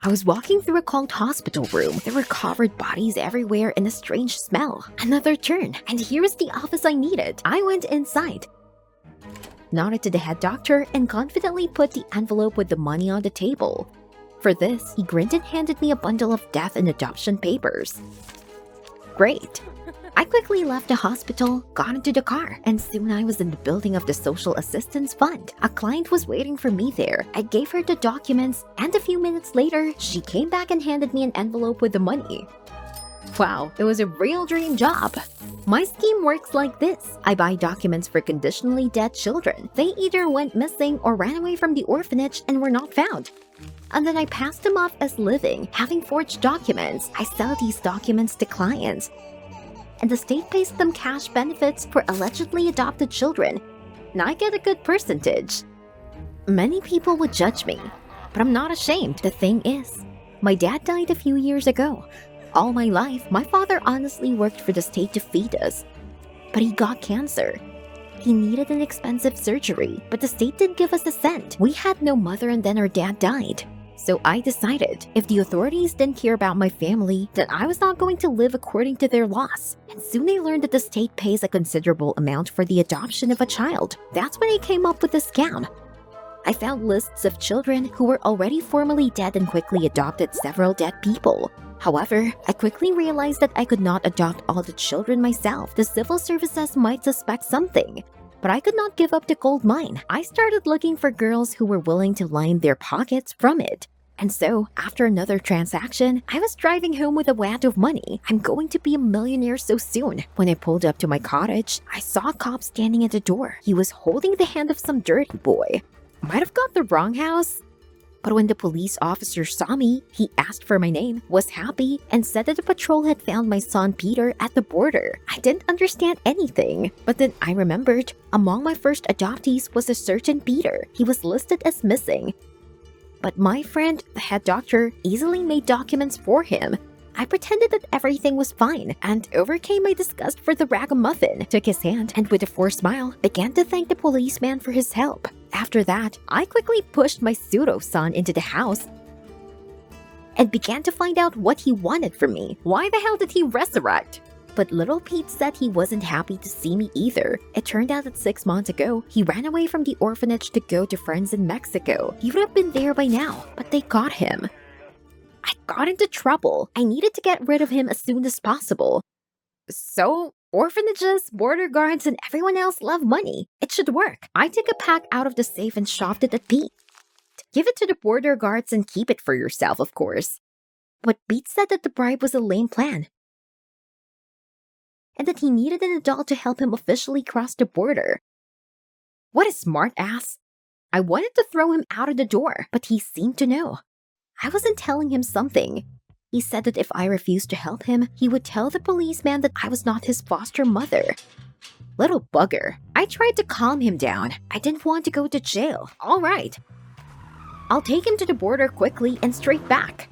I was walking through a cold hospital room. There were covered bodies everywhere and a strange smell. Another turn, and here is the office I needed. I went inside, nodded to the head doctor, and confidently put the envelope with the money on the table. For this, he grinned and handed me a bundle of death and adoption papers. Great. I quickly left the hospital, got into the car, and soon I was in the building of the Social Assistance Fund. A client was waiting for me there. I gave her the documents, and a few minutes later, she came back and handed me an envelope with the money. Wow, it was a real dream job. My scheme works like this. I buy documents for conditionally dead children. They either went missing or ran away from the orphanage and were not found. And then I pass them off as living, having forged documents. I sell these documents to clients, and the state pays them cash benefits for allegedly adopted children, and I get a good percentage. Many people would judge me, but I'm not ashamed. The thing is, my dad died a few years ago. All my life, my father honestly worked for the state to feed us, but he got cancer. He needed an expensive surgery, but the state didn't give us a cent. We had no mother, and then our dad died. So I decided, if the authorities didn't care about my family, then I was not going to live according to their laws. And soon I learned that the state pays a considerable amount for the adoption of a child. That's when I came up with the scam. I found lists of children who were already formally dead and quickly adopted several dead people. However, I quickly realized that I could not adopt all the children myself. The civil services might suspect something, but I could not give up the gold mine. I started looking for girls who were willing to line their pockets from it. And so, after another transaction, I was driving home with a wad of money. I'm going to be a millionaire so soon. When I pulled up to my cottage, I saw a cop standing at the door. He was holding the hand of some dirty boy. Might have got the wrong house. But when the police officer saw me, he asked for my name, was happy, and said that the patrol had found my son Peter at the border. I didn't understand anything, but then I remembered among my first adoptees was a certain Peter. He was listed as missing. But my friend, the head doctor, easily made documents for him. I pretended that everything was fine and overcame my disgust for the ragamuffin, took his hand, and with a forced smile, began to thank the policeman for his help. After that, I quickly pushed my pseudo-son into the house and began to find out what he wanted from me. Why the hell did he resurrect? But little Pete said he wasn't happy to see me either. It turned out that 6 months ago, he ran away from the orphanage to go to friends in Mexico. He would have been there by now, but they got him. I got into trouble. I needed to get rid of him as soon as possible. So, orphanages, border guards, and everyone else love money. It should work. I took a pack out of the safe and shoved it at Pete. Give it to the border guards and keep it for yourself, of course. But Pete said that the bribe was a lame plan, and that he needed an adult to help him officially cross the border. What a smart ass. I wanted to throw him out of the door, but he seemed to know. I wasn't telling him something. He said that if I refused to help him, he would tell the policeman that I was not his foster mother. Little bugger. I tried to calm him down. I didn't want to go to jail. All right. I'll take him to the border quickly and straight back.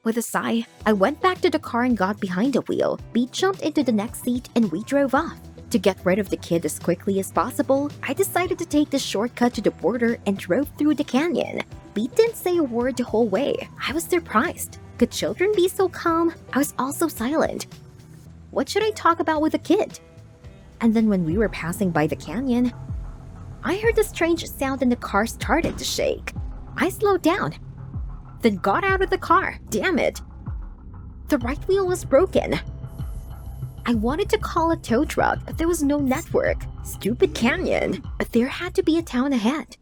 With a sigh, I went back to the car and got behind the wheel. Pete jumped into the next seat and we drove off. To get rid of the kid as quickly as possible, I decided to take the shortcut to the border and drove through the canyon. Pete didn't say a word the whole way. I was surprised. Could children be so calm? I was also silent. What should I talk about with a kid? And then when we were passing by the canyon, I heard a strange sound and the car started to shake. I slowed down, then got out of the car. Damn it. The right wheel was broken. I wanted to call a tow truck, but there was no network. Stupid canyon. But there had to be a town ahead.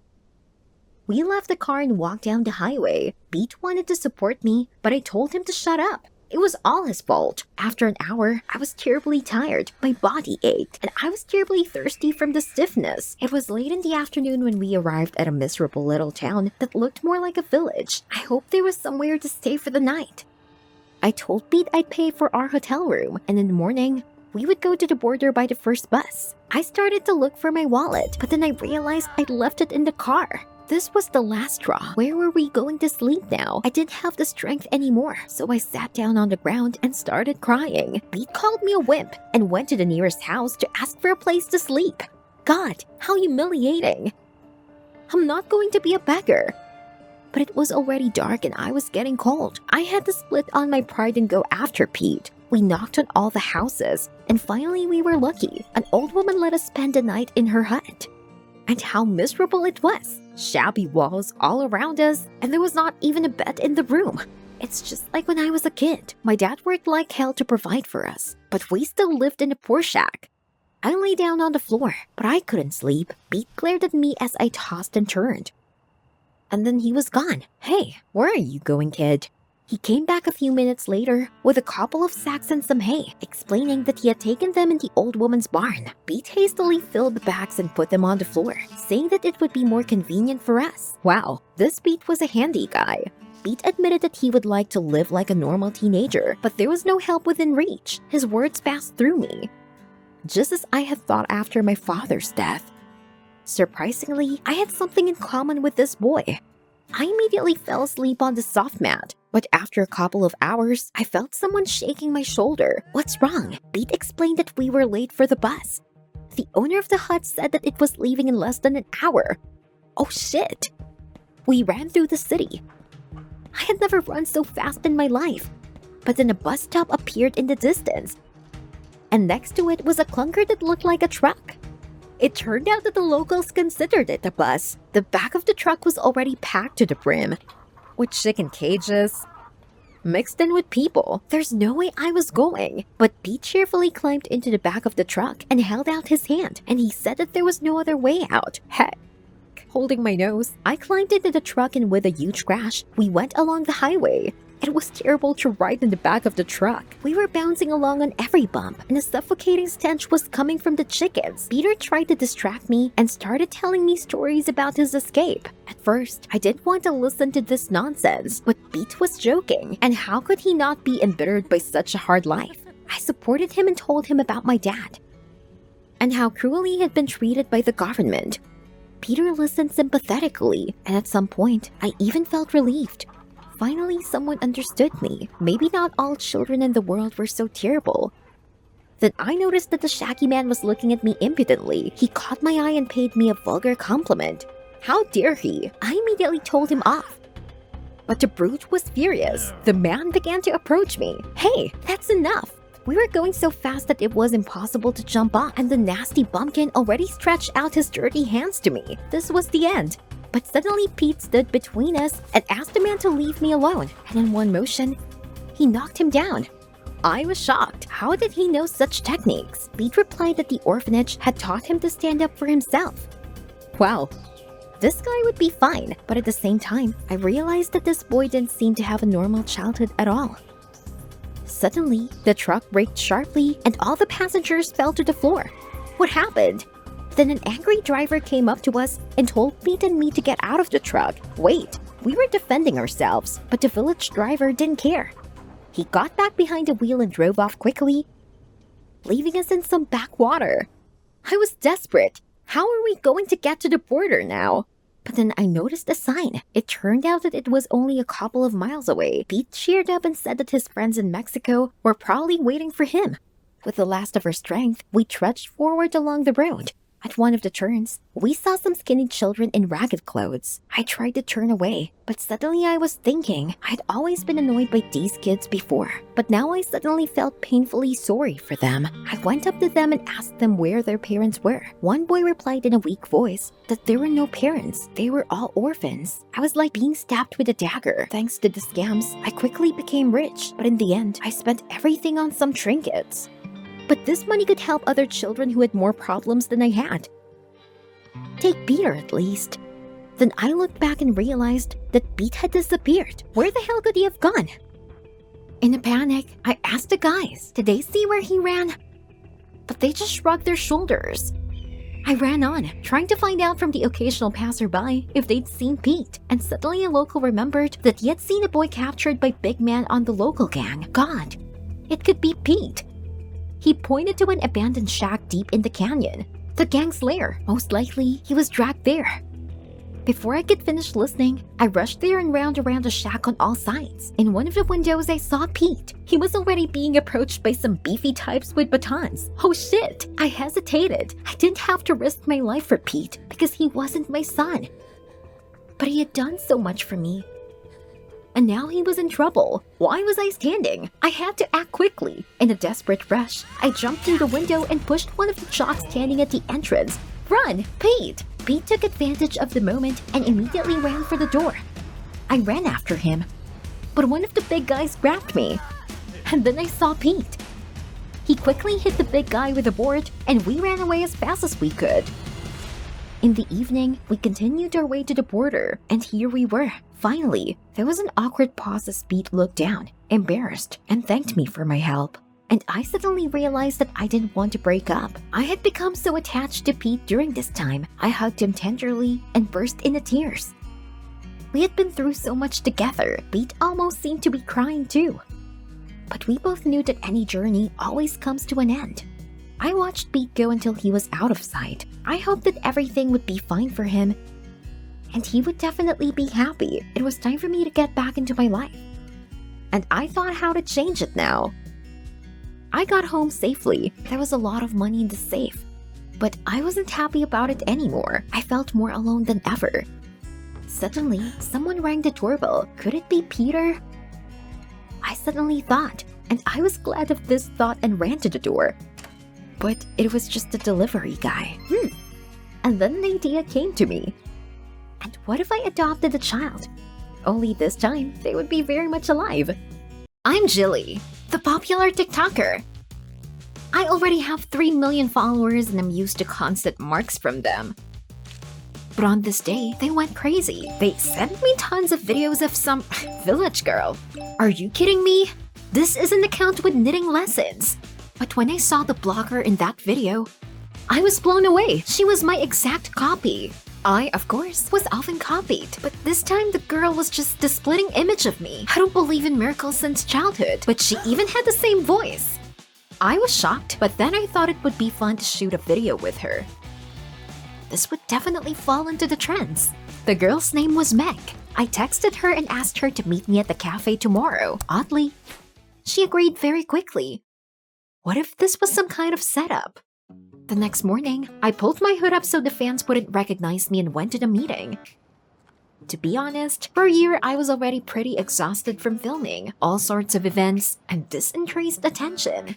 We left the car and walked down the highway. Pete wanted to support me, but I told him to shut up. It was all his fault. After an hour, I was terribly tired. My body ached, and I was terribly thirsty from the stiffness. It was late in the afternoon when we arrived at a miserable little town that looked more like a village. I hoped there was somewhere to stay for the night. I told Pete I'd pay for our hotel room, and in the morning, we would go to the border by the first bus. I started to look for my wallet, but then I realized I'd left it in the car. This was the last straw. Where were we going to sleep now? I didn't have the strength anymore, so I sat down on the ground and started crying. Pete called me a wimp and went to the nearest house to ask for a place to sleep. God, how humiliating. I'm not going to be a beggar. but it was already dark and I was getting cold. I had to split on my pride and go after Pete. We knocked on all the houses, and finally we were lucky. An old woman let us spend the night in her hut. And how miserable it was. Shabby walls all around us, and there was not even a bed in the room. It's just like when I was a kid. My dad worked like hell to provide for us, but we still lived in a poor shack. I lay down on the floor, but I couldn't sleep. Pete glared at me as I tossed and turned. And then he was gone. Hey, where are you going, kid? He came back a few minutes later with a couple of sacks and some hay, explaining that he had taken them in the old woman's barn. Pete hastily filled the bags and put them on the floor, saying that it would be more convenient for us. Wow, this Pete was a handy guy. Pete admitted that he would like to live like a normal teenager, but there was no help within reach. His words passed through me, just as I had thought after my father's death. Surprisingly, I had something in common with this boy. I immediately fell asleep on the soft mat, but after a couple of hours, I felt someone shaking my shoulder. What's wrong? Pete explained that we were late for the bus. The owner of the hut said that it was leaving in less than an hour. Oh shit! We ran through the city. I had never run so fast in my life. But then a bus stop appeared in the distance, and next to it was a clunker that looked like a truck. It turned out that the locals considered it a bus. The back of the truck was already packed to the brim, with chicken cages, mixed in with people. There's no way I was going. But Pete cheerfully climbed into the back of the truck and held out his hand, and he said that there was no other way out. Heck. Holding my nose, I climbed into the truck, and with a huge crash, we went along the highway. It was terrible to ride in the back of the truck. We were bouncing along on every bump, and a suffocating stench was coming from the chickens. Peter tried to distract me and started telling me stories about his escape. At first, I didn't want to listen to this nonsense, but Pete was joking, and how could he not be embittered by such a hard life? I supported him and told him about my dad, and how cruelly he had been treated by the government. Peter listened sympathetically, and at some point, I even felt relieved. Finally, someone understood me. Maybe not all children in the world were so terrible. Then I noticed that the shaggy man was looking at me impudently. He caught my eye and paid me a vulgar compliment. How dare he? I immediately told him off. But the brute was furious. The man began to approach me. Hey, that's enough. We were going so fast that it was impossible to jump off, and the nasty bumpkin already stretched out his dirty hands to me. This was the end. But suddenly Pete stood between us and asked the man to leave me alone, and in one motion, he knocked him down. I was shocked. How did he know such techniques? Pete replied that the orphanage had taught him to stand up for himself. Wow, this guy would be fine, but at the same time, I realized that this boy didn't seem to have a normal childhood at all. Suddenly, the truck braked sharply and all the passengers fell to the floor. What happened? Then an angry driver came up to us and told Pete and me to get out of the truck. Wait, we were defending ourselves, but the village driver didn't care. He got back behind the wheel and drove off quickly, leaving us in some backwater. I was desperate. How are we going to get to the border now? But then I noticed a sign. It turned out that it was only a couple of miles away. Pete cheered up and said that his friends in Mexico were probably waiting for him. With the last of our strength, we trudged forward along the road. At one of the turns, we saw some skinny children in ragged clothes. I tried to turn away, but suddenly I was thinking I'd always been annoyed by these kids before. But now I suddenly felt painfully sorry for them. I went up to them and asked them where their parents were. One boy replied in a weak voice that there were no parents. They were all orphans. I was like being stabbed with a dagger. Thanks to the scams, I quickly became rich. But in the end, I spent everything on some trinkets. But this money could help other children who had more problems than I had. Take Peter at least. Then I looked back and realized that Pete had disappeared. Where the hell could he have gone? In a panic, I asked the guys, did they see where he ran? But they just shrugged their shoulders. I ran on, trying to find out from the occasional passerby if they'd seen Pete. And suddenly a local remembered that he had seen a boy captured by Big Man on the local gang. God, it could be Pete. He pointed to an abandoned shack deep in the canyon. The gang's lair. Most likely, he was dragged there. Before I could finish listening, I rushed there and round around the shack on all sides. In one of the windows, I saw Pete. He was already being approached by some beefy types with batons. Oh shit! I hesitated. I didn't have to risk my life for Pete because he wasn't my son. But he had done so much for me. And now he was in trouble. Why was I standing? I had to act quickly. In a desperate rush, I jumped through the window and pushed one of the jocks standing at the entrance. Run, Pete! Pete took advantage of the moment and immediately ran for the door. I ran after him, but one of the big guys grabbed me. And then I saw Pete. He quickly hit the big guy with a board and we ran away as fast as we could. In the evening, we continued our way to the border, and here we were. Finally, there was an awkward pause as Pete looked down, embarrassed, and thanked me for my help. And I suddenly realized that I didn't want to break up. I had become so attached to Pete during this time. I hugged him tenderly and burst into tears. We had been through so much together. Pete almost seemed to be crying too. But we both knew that any journey always comes to an end. I watched Pete go until he was out of sight. I hoped that everything would be fine for him, and he would definitely be happy. It was time for me to get back into my life. And I thought how to change it now. I got home safely. There was a lot of money in the safe. But I wasn't happy about it anymore. I felt more alone than ever. Suddenly, someone rang the doorbell. Could it be Peter? I suddenly thought, and I was glad of this thought and ran to the door. But it was just a delivery guy. And then an idea came to me. And what if I adopted a child? Only this time, they would be very much alive. I'm Jilly, the popular TikToker. I already have 3 million followers and I'm used to constant marks from them. But on this day, they went crazy. They sent me tons of videos of some village girl. Are you kidding me? This is an account with knitting lessons. But when I saw the blogger in that video, I was blown away. She was my exact copy. I, of course, was often copied, but this time the girl was just the splitting image of me. I don't believe in miracles since childhood, but she even had the same voice. I was shocked, but then I thought it would be fun to shoot a video with her. This would definitely fall into the trends. The girl's name was Meg. I texted her and asked her to meet me at the cafe tomorrow. Oddly, she agreed very quickly. What if this was some kind of setup? The next morning, I pulled my hood up so the fans wouldn't recognize me and went to the meeting. To be honest, for a year I was already pretty exhausted from filming all sorts of events, and this increased attention.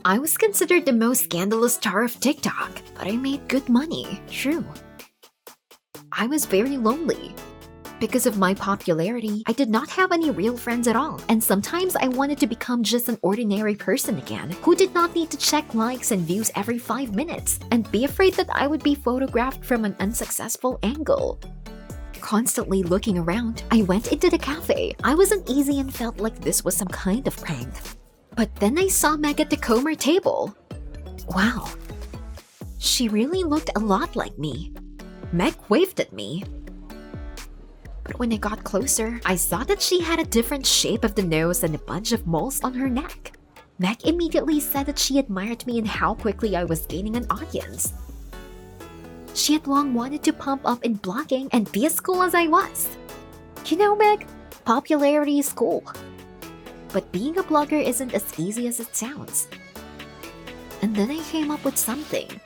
I was considered the most scandalous star of TikTok, but I made good money, true. I was very lonely. Because of my popularity, I did not have any real friends at all, and sometimes I wanted to become just an ordinary person again, who did not need to check likes and views every 5 minutes, and be afraid that I would be photographed from an unsuccessful angle. Constantly looking around, I went into the cafe. I was uneasy and felt like this was some kind of prank. But then I saw Meg at the Comer table. Wow. She really looked a lot like me. Meg waved at me. But when I got closer, I saw that she had a different shape of the nose and a bunch of moles on her neck. Meg immediately said that she admired me and how quickly I was gaining an audience. She had long wanted to pump up in blogging and be as cool as I was. You know, Meg, popularity is cool. But being a blogger isn't as easy as it sounds. And then I came up with something.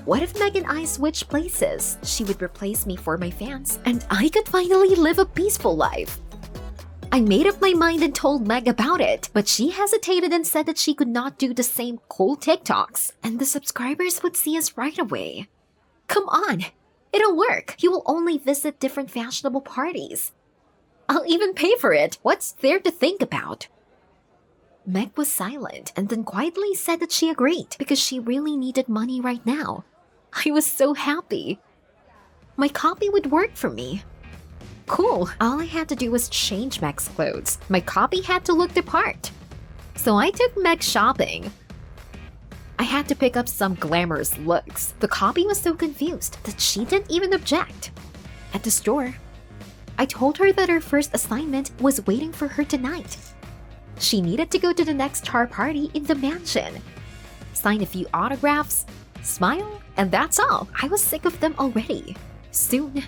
What if Meg and I switched places? She would replace me for my fans, and I could finally live a peaceful life. I made up my mind and told Meg about it, but she hesitated and said that she could not do the same cool TikToks, and the subscribers would see us right away. Come on, it'll work. You will only visit different fashionable parties. I'll even pay for it. What's there to think about? Meg was silent and then quietly said that she agreed because she really needed money right now. I was so happy. My copy would work for me. Cool, all I had to do was change Meg's clothes. My copy had to look the part. So I took Meg shopping. I had to pick up some glamorous looks. The copy was so confused that she didn't even object. At the store, I told her that her first assignment was waiting for her tonight. She needed to go to the next star party in the mansion, sign a few autographs, smile, and that's all. I was sick of them already. Soon,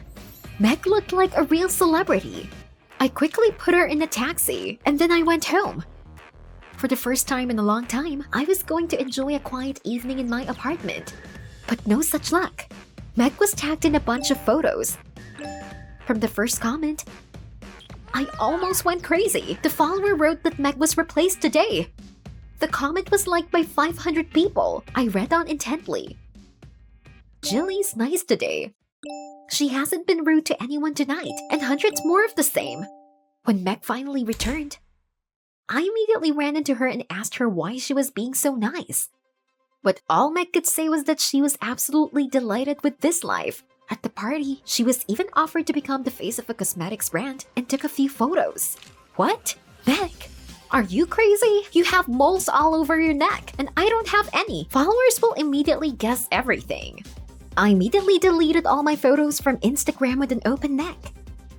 Meg looked like a real celebrity. I quickly put her in a taxi, and then I went home. For the first time in a long time, I was going to enjoy a quiet evening in my apartment. But no such luck. Meg was tagged in a bunch of photos. From the first comment, I almost went crazy. The follower wrote that Meg was replaced today. The comment was liked by 500 people. I read on intently. Jilly's nice today. She hasn't been rude to anyone tonight, and hundreds more of the same. When Meg finally returned, I immediately ran into her and asked her why she was being so nice. But all Meg could say was that she was absolutely delighted with this life. At the party, she was even offered to become the face of a cosmetics brand and took a few photos. What? Meg? Are you crazy? You have moles all over your neck, and I don't have any. Followers will immediately guess everything. I immediately deleted all my photos from Instagram with an open neck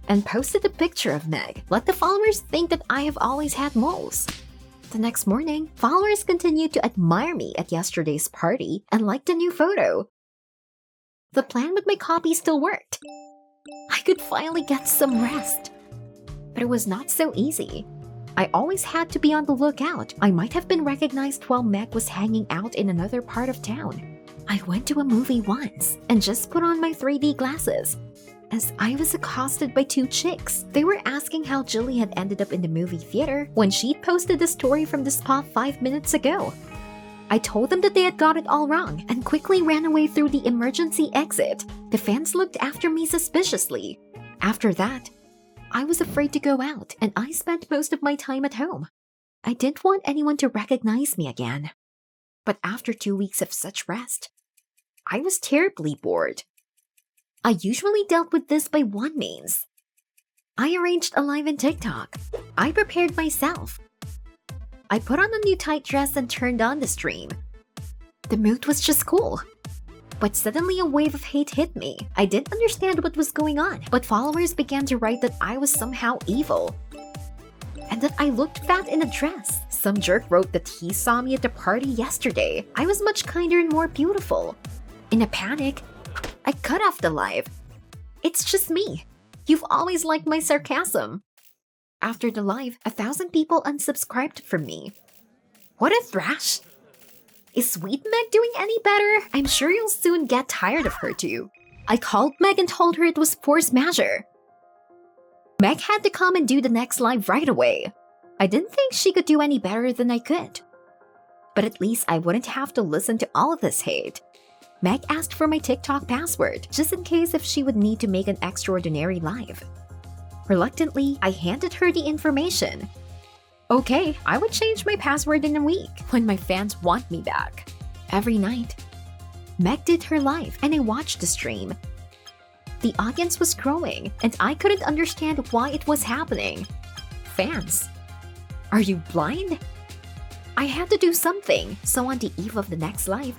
and posted a picture of Meg. Let the followers think that I have always had moles. The next morning, followers continued to admire me at yesterday's party and liked a new photo. The plan with my copy still worked. I could finally get some rest. But it was not so easy. I always had to be on the lookout. I might have been recognized while Meg was hanging out in another part of town. I went to a movie once and just put on my 3D glasses as I was accosted by two chicks. They were asking how Jilly had ended up in the movie theater when she'd posted the story from the spot 5 minutes ago. I told them that they had got it all wrong and quickly ran away through the emergency exit. The fans looked after me suspiciously. After that, I was afraid to go out and I spent most of my time at home. I didn't want anyone to recognize me again. But after 2 weeks of such rest, I was terribly bored. I usually dealt with this by one means. I arranged a live in TikTok. I prepared myself. I put on a new tight dress and turned on the stream. The mood was just cool. But suddenly a wave of hate hit me. I didn't understand what was going on, but followers began to write that I was somehow evil and that I looked fat in a dress. Some jerk wrote that he saw me at the party yesterday. I was much kinder and more beautiful. In a panic, I cut off the live. It's just me. You've always liked my sarcasm. After the live, 1,000 people unsubscribed from me. What a thrash! Is Sweet Meg doing any better? I'm sure you'll soon get tired of her too. I called Meg and told her it was force majeure. Meg had to come and do the next live right away. I didn't think she could do any better than I could. But at least I wouldn't have to listen to all of this hate. Meg asked for my TikTok password, just in case if she would need to make an extraordinary live. Reluctantly, I handed her the information. Okay, I would change my password in a week when my fans want me back. Every night, Meg did her live and I watched the stream. The audience was growing and I couldn't understand why it was happening. Fans, are you blind? I had to do something, so on the eve of the next live,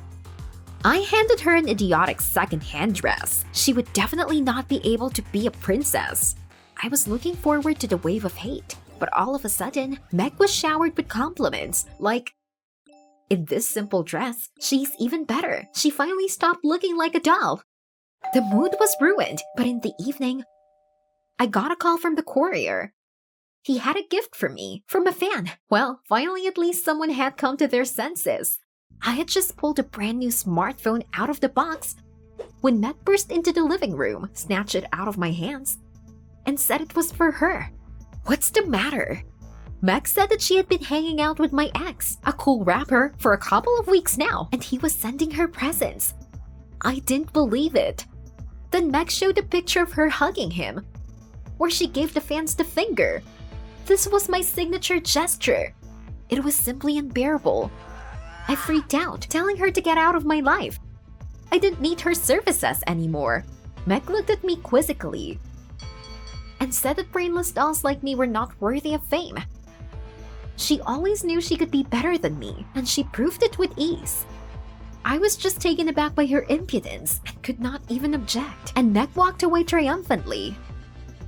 I handed her an idiotic second-hand dress. She would definitely not be able to be a princess. I was looking forward to the wave of hate, but all of a sudden, Meg was showered with compliments, like, in this simple dress, she's even better. She finally stopped looking like a doll. The mood was ruined, but in the evening, I got a call from the courier. He had a gift for me, from a fan. Well, finally at least someone had come to their senses. I had just pulled a brand new smartphone out of the box when Meg burst into the living room, snatched it out of my hands, and said it was for her. What's the matter? Meg said that she had been hanging out with my ex, a cool rapper, for a couple of weeks now, and he was sending her presents. I didn't believe it. Then Meg showed a picture of her hugging him, where she gave the fans the finger. This was my signature gesture. It was simply unbearable. I freaked out, telling her to get out of my life. I didn't need her services anymore. Meg looked at me quizzically and said that brainless dolls like me were not worthy of fame. She always knew she could be better than me, and she proved it with ease. I was just taken aback by her impudence and could not even object, and Meg walked away triumphantly.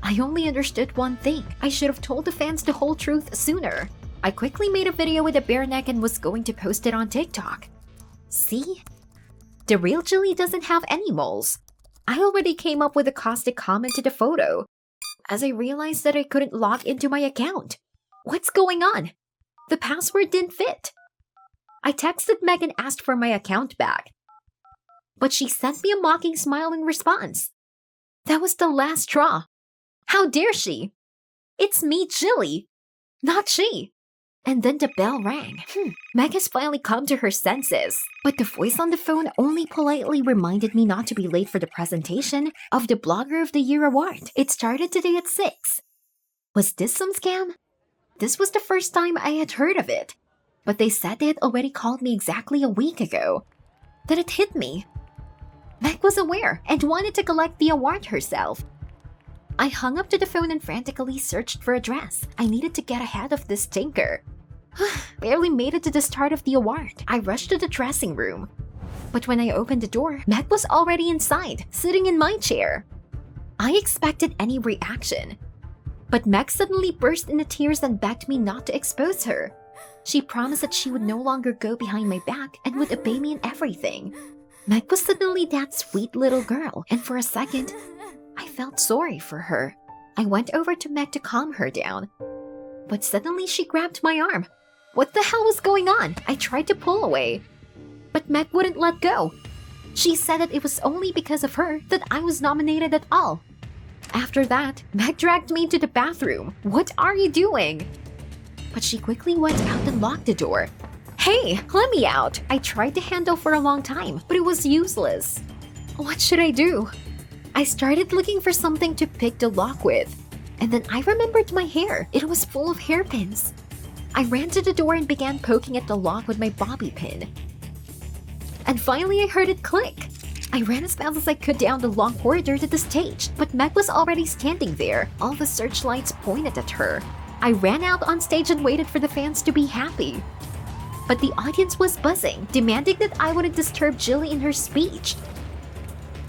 I only understood one thing. I should have told the fans the whole truth sooner. I quickly made a video with a bare neck and was going to post it on TikTok. See? The real Jilly doesn't have any moles. I already came up with a caustic comment to the photo, as I realized that I couldn't log into my account. What's going on? The password didn't fit. I texted Meg and asked for my account back, but she sent me a mocking smile in response. That was the last straw. How dare she? It's me, Jilly, not she. And then the bell rang. Meg has finally come to her senses. But the voice on the phone only politely reminded me not to be late for the presentation of the Blogger of the Year award. It started today at 6. Was this some scam? This was the first time I had heard of it. But they said they had already called me exactly a week ago. Then it hit me. Meg was aware and wanted to collect the award herself. I hung up to the phone and frantically searched for a dress. I needed to get ahead of this stinker. Barely made it to the start of the award. I rushed to the dressing room. But when I opened the door, Meg was already inside, sitting in my chair. I expected any reaction. But Meg suddenly burst into tears and begged me not to expose her. She promised that she would no longer go behind my back and would obey me in everything. Meg was suddenly that sweet little girl, and for a second, I felt sorry for her. I went over to Meg to calm her down. But suddenly she grabbed my arm. What the hell was going on? I tried to pull away. But Meg wouldn't let go. She said that it was only because of her that I was nominated at all. After that, Meg dragged me to the bathroom. What are you doing? But she quickly went out and locked the door. Hey, let me out! I tried to handle for a long time, but it was useless. What should I do? I started looking for something to pick the lock with. And then I remembered my hair. It was full of hairpins. I ran to the door and began poking at the lock with my bobby pin. And finally I heard it click. I ran as fast as I could down the long corridor to the stage, but Meg was already standing there. All the searchlights pointed at her. I ran out on stage and waited for the fans to be happy. But the audience was buzzing, demanding that I wouldn't disturb Jilly in her speech.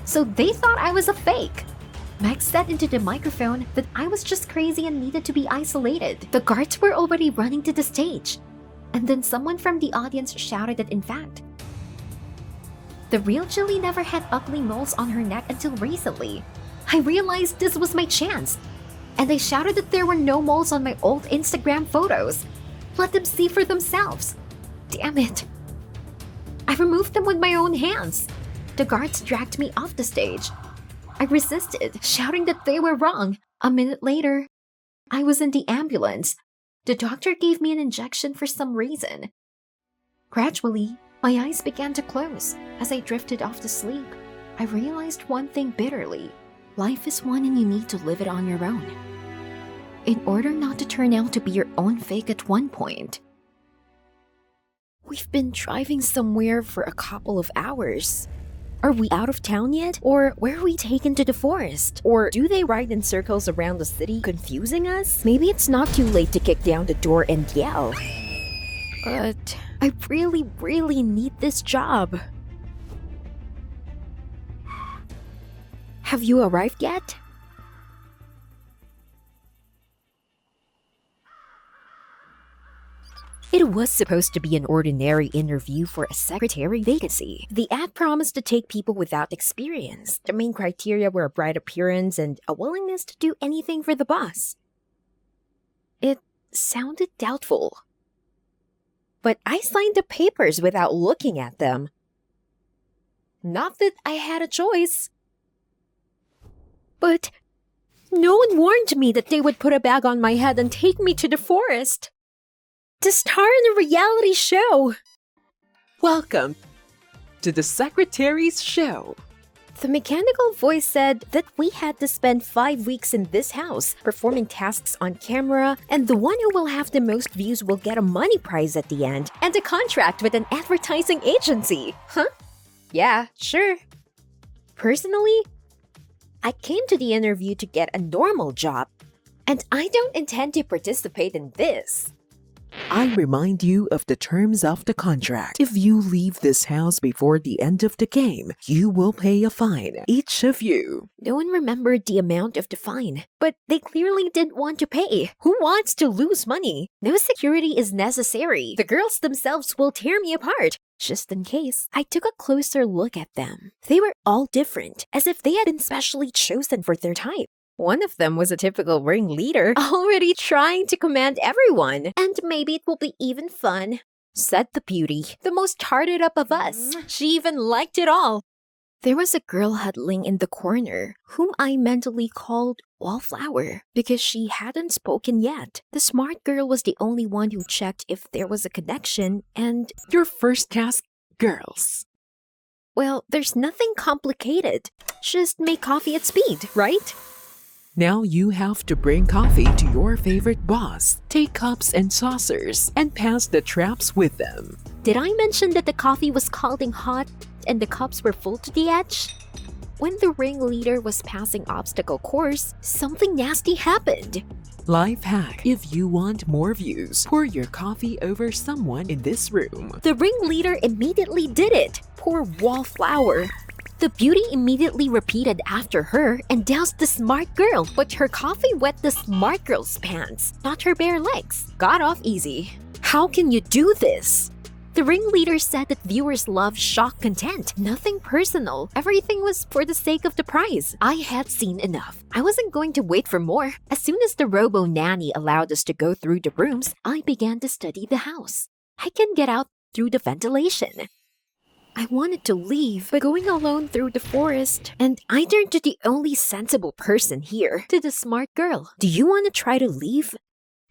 So they thought I was a fake. Meg said into the microphone that I was just crazy and needed to be isolated. The guards were already running to the stage. And then someone from the audience shouted that in fact, the real Jilly never had ugly moles on her neck until recently. I realized this was my chance. And they shouted that there were no moles on my old Instagram photos. Let them see for themselves. Damn it. I removed them with my own hands. The guards dragged me off the stage. I resisted, shouting that they were wrong. A minute later, I was in the ambulance. The doctor gave me an injection for some reason. Gradually, my eyes began to close. As I drifted off to sleep, I realized one thing bitterly. Life is one and you need to live it on your own. In order not to turn out to be your own fake at one point. We've been driving somewhere for a couple of hours. Are we out of town yet? Or were we taken to the forest? Or do they ride in circles around the city, confusing us? Maybe it's not too late to kick down the door and yell. But I really need this job. Have you arrived yet? It was supposed to be an ordinary interview for a secretary vacancy. The ad promised to take people without experience. The main criteria were a bright appearance and a willingness to do anything for the boss. It sounded doubtful. But I signed the papers without looking at them. Not that I had a choice. But no one warned me that they would put a bag on my head and take me to the forest. To star in a reality show. Welcome to the Secretary's Show. The mechanical voice said that we had to spend 5 weeks in this house, performing tasks on camera, and the one who will have the most views will get a money prize at the end, and a contract with an advertising agency. Huh? Yeah, sure. Personally, I came to the interview to get a normal job, and I don't intend to participate in this. I remind you of the terms of the contract. If you leave this house before the end of the game, you will pay a fine, each of you. No one remembered the amount of the fine, but they clearly didn't want to pay. Who wants to lose money? No security is necessary. The girls themselves will tear me apart. Just in case, I took a closer look at them. They were all different, as if they had been specially chosen for their type. One of them was a typical ringleader, already trying to command everyone. And maybe it will be even fun, said the beauty, the most hearted up of us. She even liked it all. There was a girl huddling in the corner, whom I mentally called Wallflower, because she hadn't spoken yet. The smart girl was the only one who checked if there was a connection, and, Your first task, girls. well, there's nothing complicated. Just make coffee at speed, right? Now you have to bring coffee to your favorite boss. Take cups and saucers and pass the traps with them. Did I mention that the coffee was scalding hot and the cups were full to the edge? When the ringleader was passing obstacle course, something nasty happened. Life hack. If you want more views, pour your coffee over someone in this room. The ringleader immediately did it. Poor Wallflower. The beauty immediately repeated after her and doused the smart girl, but her coffee wet the smart girl's pants, not her bare legs. Got off easy. How can you do this? The ringleader said that viewers love shock content, nothing personal. Everything was for the sake of the prize. I had seen enough. I wasn't going to wait for more. As soon as the robo-nanny allowed us to go through the rooms, I began to study the house. I can get out through the ventilation. I wanted to leave, but going alone through the forest, and I turned to the only sensible person here, to the smart girl. Do you want to try to leave?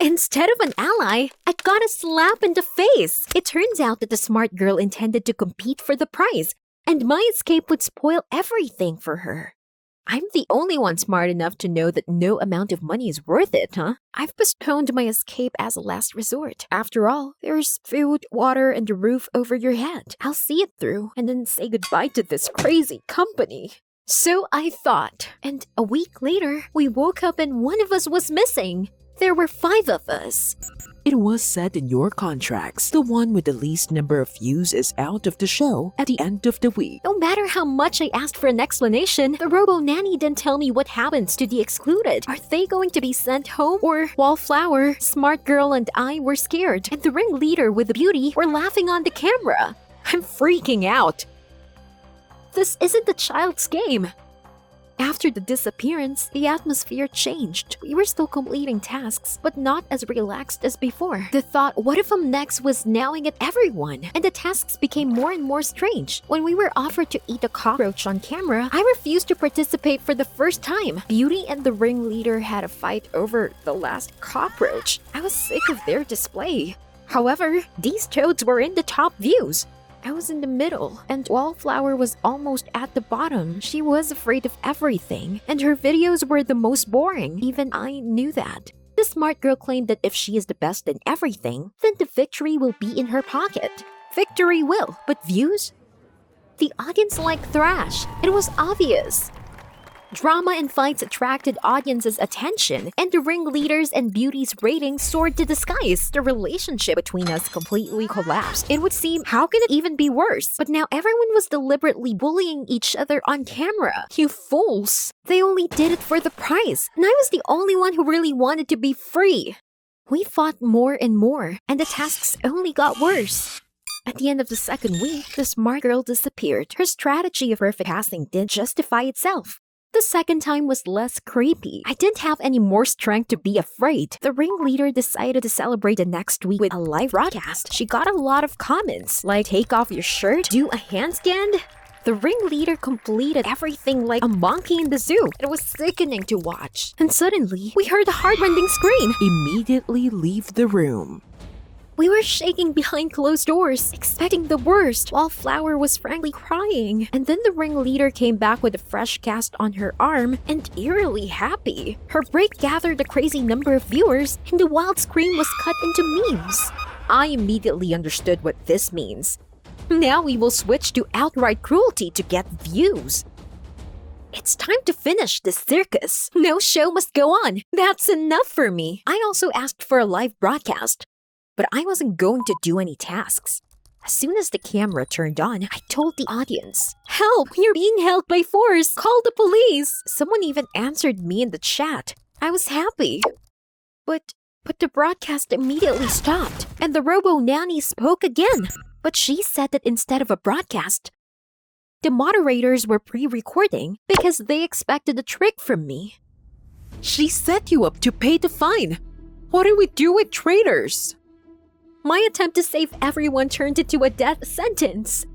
Instead of an ally, I got a slap in the face. It turns out that the smart girl intended to compete for the prize, and my escape would spoil everything for her. I'm the only one smart enough to know that no amount of money is worth it, huh? I've postponed my escape as a last resort. After all, there's food, water, and a roof over your head. I'll see it through and then say goodbye to this crazy company. So I thought, and a week later, we woke up and one of us was missing. There were 5 of us. It was said in your contracts, the one with the least number of views is out of the show at the end of the week. No matter how much I asked for an explanation, the robo-nanny didn't tell me what happens to the excluded. Are they going to be sent home? Or Wallflower, smart girl, and I were scared, and the ringleader with the beauty were laughing on the camera. I'm freaking out. This isn't a child's game. After the disappearance, the atmosphere changed. We were still completing tasks, but not as relaxed as before. The thought, what if I'm next, was gnawing at everyone, and the tasks became more and more strange. When we were offered to eat a cockroach on camera, I refused to participate for the first time. Beauty and the ringleader had a fight over the last cockroach. I was sick of their display. However, these toads were in the top views. I was in the middle, and Wallflower was almost at the bottom. She was afraid of everything, and her videos were the most boring. Even I knew that. The smart girl claimed that if she is the best in everything, then the victory will be in her pocket. Victory will, but views? The audience liked Thrash. It was obvious. Drama and fights attracted audience's attention, and the ringleaders and Beauty's ratings soared to the skies. The relationship between us completely collapsed. It would seem, how can it even be worse? But now everyone was deliberately bullying each other on camera. You fools! They only did it for the prize, and I was the only one who really wanted to be free. We fought more and more, and the tasks only got worse. At the end of the second week, the smart girl disappeared. Her strategy of perfect passing didn't justify itself. The second time was less creepy. I didn't have any more strength to be afraid. The ringleader decided to celebrate the next week with a live broadcast. She got a lot of comments, like take off your shirt, do a handstand. The ringleader completed everything like a monkey in the zoo. It was sickening to watch. And suddenly, we heard a heart-rending scream. Immediately leave the room. We were shaking behind closed doors, expecting the worst, while Flower was frankly crying. And then the ringleader came back with a fresh cast on her arm and eerily happy. Her break gathered a crazy number of viewers, and the wild scream was cut into memes. I immediately understood what this means. Now we will switch to outright cruelty to get views. It's time to finish this circus. No show must go on. That's enough for me. I also asked for a live broadcast, but I wasn't going to do any tasks. As soon as the camera turned on, I told the audience, "Help! You're being held by force! Call the police!" Someone even answered me in the chat. I was happy. But the broadcast immediately stopped, and the robo-nanny spoke again. But she said that instead of a broadcast, the moderators were pre-recording because they expected a trick from me. She set you up to pay the fine. What do we do with traitors? My attempt to save everyone turned into a death sentence.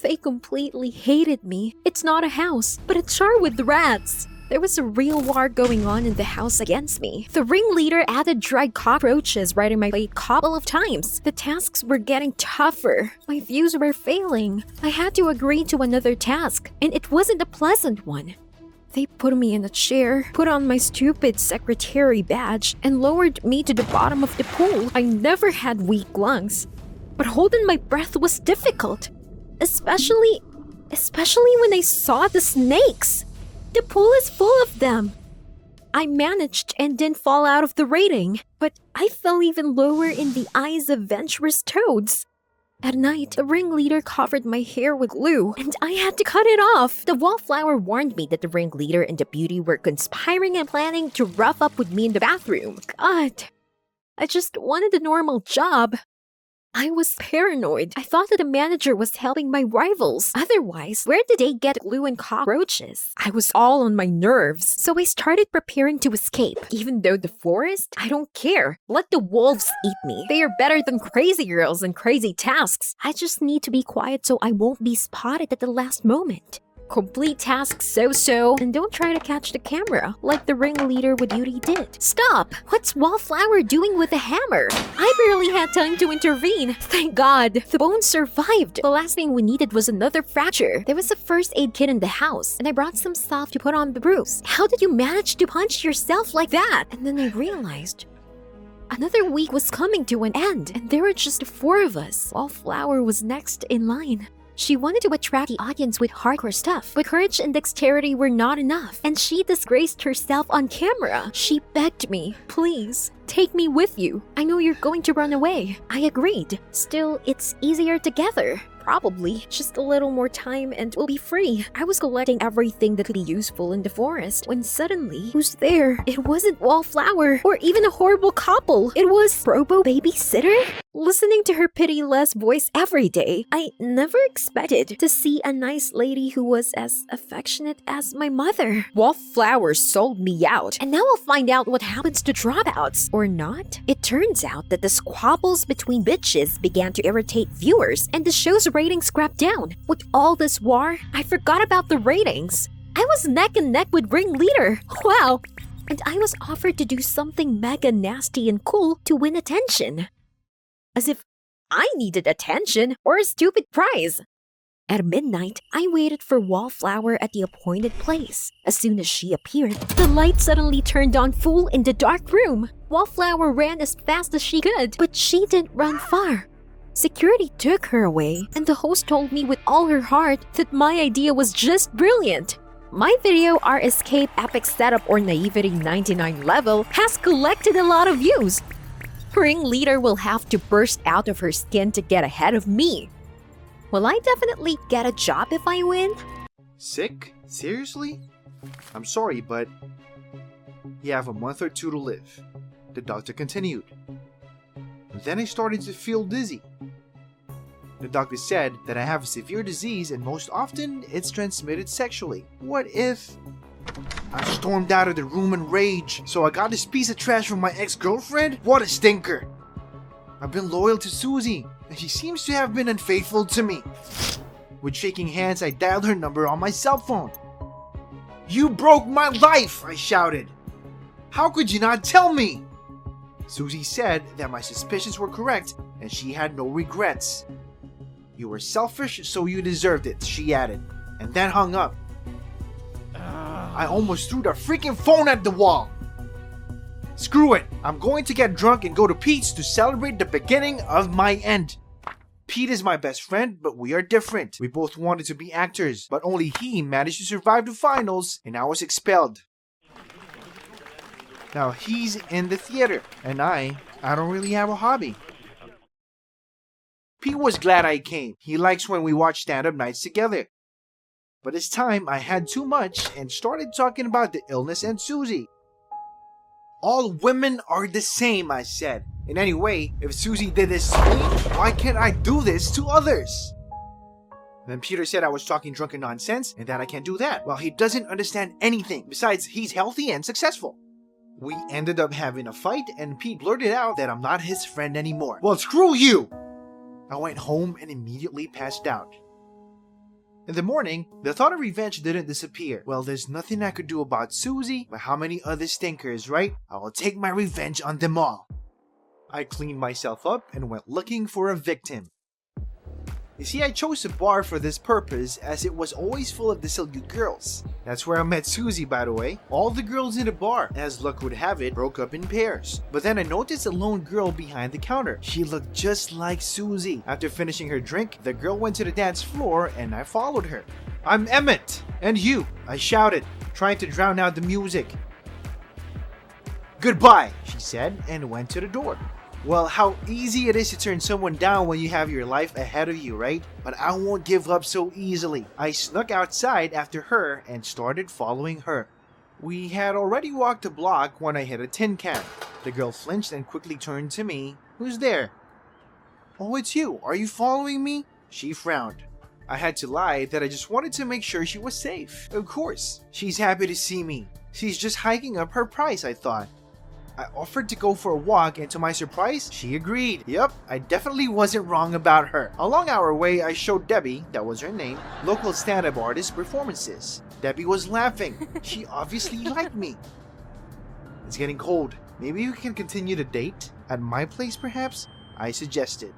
They completely hated me. It's not a house, but a jar with rats. There was a real war going on in the house against me. The ringleader added dried cockroaches right in my plate a couple of times. The tasks were getting tougher. My views were failing. I had to agree to another task, and it wasn't a pleasant one. They put me in a chair, put on my stupid secretary badge, and lowered me to the bottom of the pool. I never had weak lungs, but holding my breath was difficult. Especially when I saw the snakes. The pool is full of them. I managed and didn't fall out of the rating, but I fell even lower in the eyes of venturous toads. At night, the ringleader covered my hair with glue, and I had to cut it off. The wallflower warned me that the ringleader and the beauty were conspiring and planning to rough up with me in the bathroom. God, I just wanted a normal job. I was paranoid. I thought that the manager was helping my rivals. Otherwise, where did they get glue and cockroaches? I was all on my nerves, so I started preparing to escape. Even though the forest, I don't care. Let the wolves eat me. They are better than crazy girls and crazy tasks. I just need to be quiet so I won't be spotted at the last moment. Complete tasks so-so, and don't try to catch the camera like the ringleader with Yuri did. Stop! What's Wallflower doing with a hammer? I barely had time to intervene. Thank God, the bones survived. The last thing we needed was another fracture. There was a first aid kit in the house, and I brought some stuff to put on the bruise. How did you manage to punch yourself like that? And then I realized another week was coming to an end, and there were just 4 of us. Wallflower was next in line. She wanted to attract the audience with hardcore stuff, but courage and dexterity were not enough, and she disgraced herself on camera. She begged me, please, take me with you. I know you're going to run away. I agreed. Still, it's easier together. Probably. Just a little more time and we'll be free. I was collecting everything that could be useful in the forest when suddenly, who's there? It wasn't Wallflower or even a horrible couple. It was Probo Babysitter? Listening to her pitiless voice every day, I never expected to see a nice lady who was as affectionate as my mother. Wallflower sold me out, and now I'll find out what happens to dropouts. Or not? It turns out that the squabbles between bitches began to irritate viewers, and the show's ratings scrapped down. With all this war, I forgot about the ratings. I was neck and neck with ringleader. Wow! And I was offered to do something mega nasty and cool to win attention. As if I needed attention or a stupid prize. At midnight, I waited for Wallflower at the appointed place. As soon as she appeared, the light suddenly turned on full in the dark room. Wallflower ran as fast as she could, but she didn't run far. Security took her away, and the host told me with all her heart that my idea was just brilliant. My video, Our Escape Epic Setup or Naivety 99 level, has collected a lot of views. Ringleader will have to burst out of her skin to get ahead of me. Will I definitely get a job if I win? Sick? Seriously? I'm sorry, but you have a month or 2 to live. The doctor continued. Then I started to feel dizzy. The doctor said that I have a severe disease and most often it's transmitted sexually. What if... I stormed out of the room in rage. So I got this piece of trash from my ex-girlfriend? What a stinker! I've been loyal to Susie, and she seems to have been unfaithful to me. With shaking hands, I dialed her number on my cell phone. You broke my life! I shouted. How could you not tell me? Susie said that my suspicions were correct and she had no regrets. You were selfish, so you deserved it, she added, and then hung up. I almost threw the freaking phone at the wall. Screw it, I'm going to get drunk and go to Pete's to celebrate the beginning of my end. Pete is my best friend, but we are different. We both wanted to be actors, but only he managed to survive the finals and I was expelled. Now he's in the theater, and I don't really have a hobby. Pete was glad I came. He likes when we watch stand-up nights together. But this time, I had too much and started talking about the illness and Susie. All women are the same, I said. And anyway, if Susie did this to me, why can't I do this to others? Then Peter said I was talking drunken nonsense and that I can't do that. Well, he doesn't understand anything. Besides, he's healthy and successful. We ended up having a fight and Pete blurted out that I'm not his friend anymore. Well, screw you! I went home and immediately passed out. In the morning, the thought of revenge didn't disappear. Well, there's nothing I could do about Susie, but how many other stinkers, right? I will take my revenge on them all. I cleaned myself up and went looking for a victim. You see, I chose a bar for this purpose as it was always full of dissolute girls. That's where I met Susie, by the way. All the girls in the bar, as luck would have it, broke up in pairs. But then I noticed a lone girl behind the counter. She looked just like Susie. After finishing her drink, the girl went to the dance floor and I followed her. "I'm Emmett! And you!" I shouted, trying to drown out the music. "Goodbye," she said, and went to the door. Well, how easy it is to turn someone down when you have your life ahead of you, right? But I won't give up so easily. I snuck outside after her and started following her. We had already walked a block when I hit a tin can. The girl flinched and quickly turned to me. "Who's there?" "Oh, it's you. Are you following me?" She frowned. I had to lie that I just wanted to make sure she was safe. Of course. She's happy to see me. She's just hiking up her price, I thought. I offered to go for a walk, and to my surprise, she agreed. Yep, I definitely wasn't wrong about her. Along our way, I showed Debbie, that was her name, local stand-up artist performances. Debbie was laughing. She obviously liked me. It's getting cold. Maybe we can continue the date? At my place, perhaps? I suggested.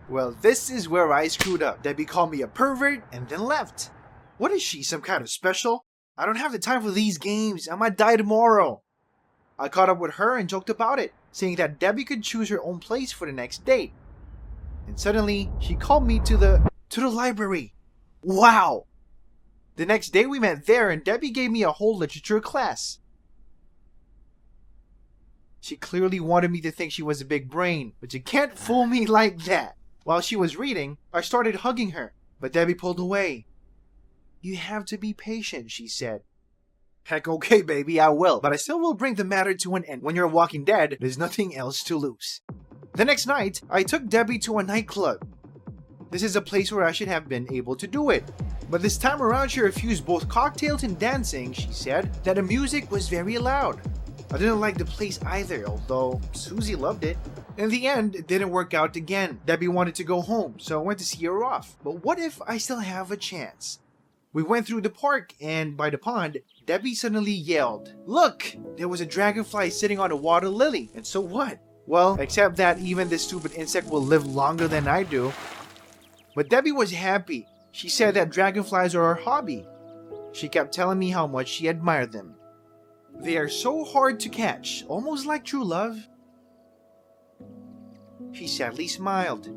Well, this is where I screwed up. Debbie called me a pervert and then left. What is she, some kind of special? I don't have the time for these games. I might die tomorrow. I caught up with her and joked about it, saying that Debbie could choose her own place for the next date. And suddenly, she called me to the library. Wow! The next day we met there and Debbie gave me a whole literature class. She clearly wanted me to think she was a big brain, but you can't fool me like that. While she was reading, I started hugging her, but Debbie pulled away. "You have to be patient," she said. Heck, okay, baby, I will. But I still will bring the matter to an end. When you're Walking Dead, there's nothing else to lose. The next night, I took Debbie to a nightclub. This is a place where I should have been able to do it. But this time around, she refused both cocktails and dancing. She said that the music was very loud. I didn't like the place either, although Susie loved it. In the end, it didn't work out again. Debbie wanted to go home, so I went to see her off. But what if I still have a chance? We went through the park, and by the pond, Debbie suddenly yelled, "Look! There was a dragonfly sitting on a water lily, and so what? Well, except that even this stupid insect will live longer than I do." But Debbie was happy. She said that dragonflies are her hobby. She kept telling me how much she admired them. They are so hard to catch, almost like true love. She sadly smiled.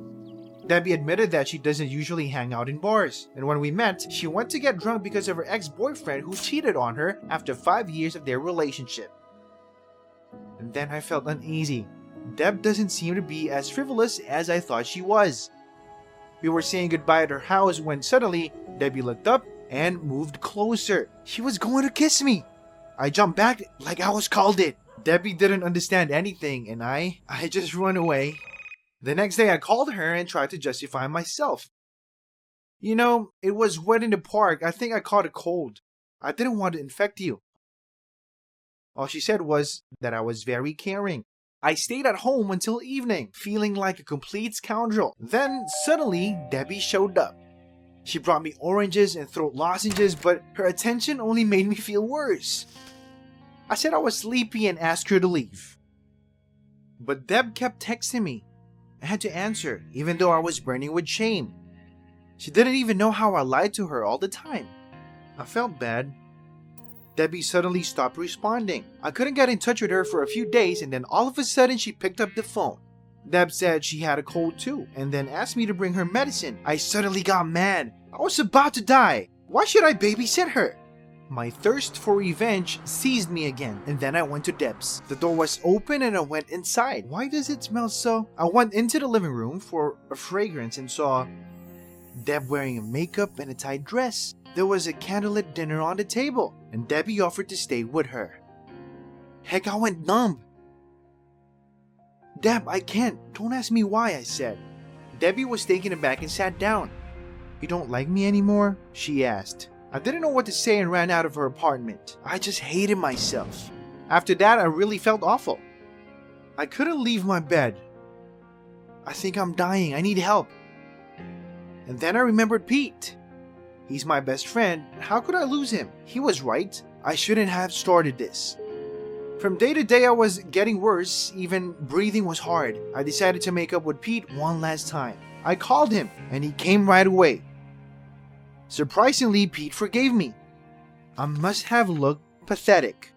Debbie admitted that she doesn't usually hang out in bars, and when we met, she went to get drunk because of her ex-boyfriend who cheated on her after 5 years of their relationship. And then I felt uneasy. Deb doesn't seem to be as frivolous as I thought she was. We were saying goodbye at her house when suddenly, Debbie looked up and moved closer. She was going to kiss me. I jumped back like I was called it. Debbie didn't understand anything, and I just ran away. The next day I called her and tried to justify myself. "You know, it was wet in the park. I think I caught a cold. I didn't want to infect you." All she said was that I was very caring. I stayed at home until evening, feeling like a complete scoundrel. Then, suddenly, Debbie showed up. She brought me oranges and throat lozenges, but her attention only made me feel worse. I said I was sleepy and asked her to leave. But Deb kept texting me. I had to answer, even though I was burning with shame. She didn't even know how I lied to her all the time. I felt bad. Debbie suddenly stopped responding. I couldn't get in touch with her for a few days, and then all of a sudden she picked up the phone. Deb said she had a cold too, and then asked me to bring her medicine. I suddenly got mad. I was about to die. Why should I babysit her? My thirst for revenge seized me again, and then I went to Deb's. The door was open and I went inside. Why does it smell so? I went into the living room for a fragrance and saw Deb wearing a makeup and a tight dress. There was a candlelit dinner on the table, and Debbie offered to stay with her. Heck, I went numb. "Deb, I can't. Don't ask me why," I said. Debbie was taken aback and sat down. "You don't like me anymore?" she asked. I didn't know what to say and ran out of her apartment. I just hated myself. After that, I really felt awful. I couldn't leave my bed. I think I'm dying. I need help. And then I remembered Pete. He's my best friend. How could I lose him? He was right. I shouldn't have started this. From day to day, I was getting worse. Even breathing was hard. I decided to make up with Pete one last time. I called him, and he came right away. Surprisingly, Pete forgave me. I must have looked pathetic.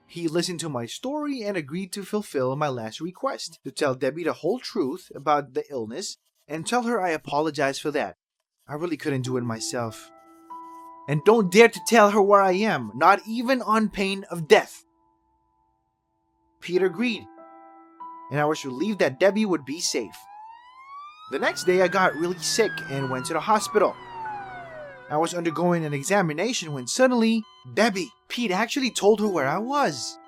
He listened to my story and agreed to fulfill my last request, to tell Debbie the whole truth about the illness and tell her I apologize for that. I really couldn't do it myself. And don't dare to tell her where I am, not even on pain of death. Pete agreed, and I was relieved that Debbie would be safe. The next day I got really sick and went to the hospital. I was undergoing an examination when suddenly, Pete actually told her where I was.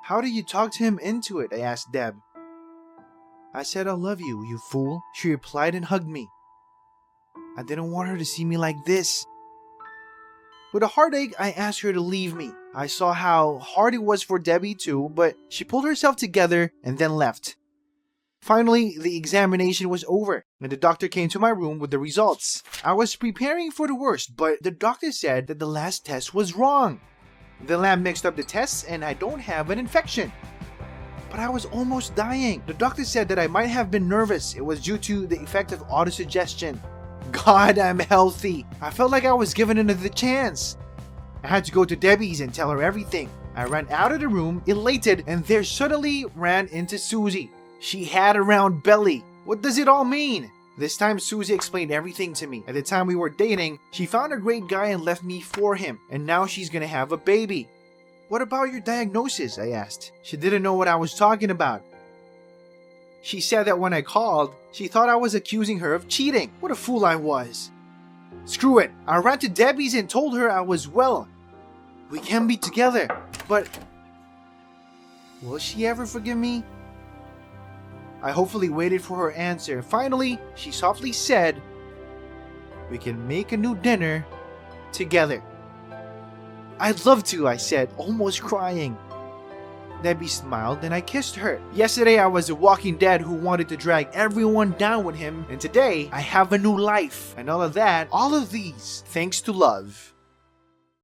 How did you talk to him into it? I asked Deb. I said, I love you, you fool. She replied and hugged me. I didn't want her to see me like this. With a heartache, I asked her to leave me. I saw how hard it was for Debbie too, but she pulled herself together and then left. Finally, the examination was over, and the doctor came to my room with the results. I was preparing for the worst, but the doctor said that the last test was wrong. The lab mixed up the tests and I don't have an infection. But I was almost dying. The doctor said that I might have been nervous. It was due to the effect of autosuggestion. God, I'm healthy. I felt like I was given another chance. I had to go to Debbie's and tell her everything. I ran out of the room, elated, and there suddenly ran into Susie. She had a round belly. What does it all mean? This time Susie explained everything to me. At the time we were dating, she found a great guy and left me for him, and now she's gonna have a baby. What about your diagnosis? I asked. She didn't know what I was talking about. She said that when I called, she thought I was accusing her of cheating. What a fool I was. Screw it. I ran to Debbie's and told her I was well. We can be together, but will she ever forgive me? I hopefully waited for her answer. Finally, she softly said, we can make a new dinner together. I'd love to, I said, almost crying. Debbie smiled and I kissed her. Yesterday I was a walking dead who wanted to drag everyone down with him, and today I have a new life. And all of these thanks to love.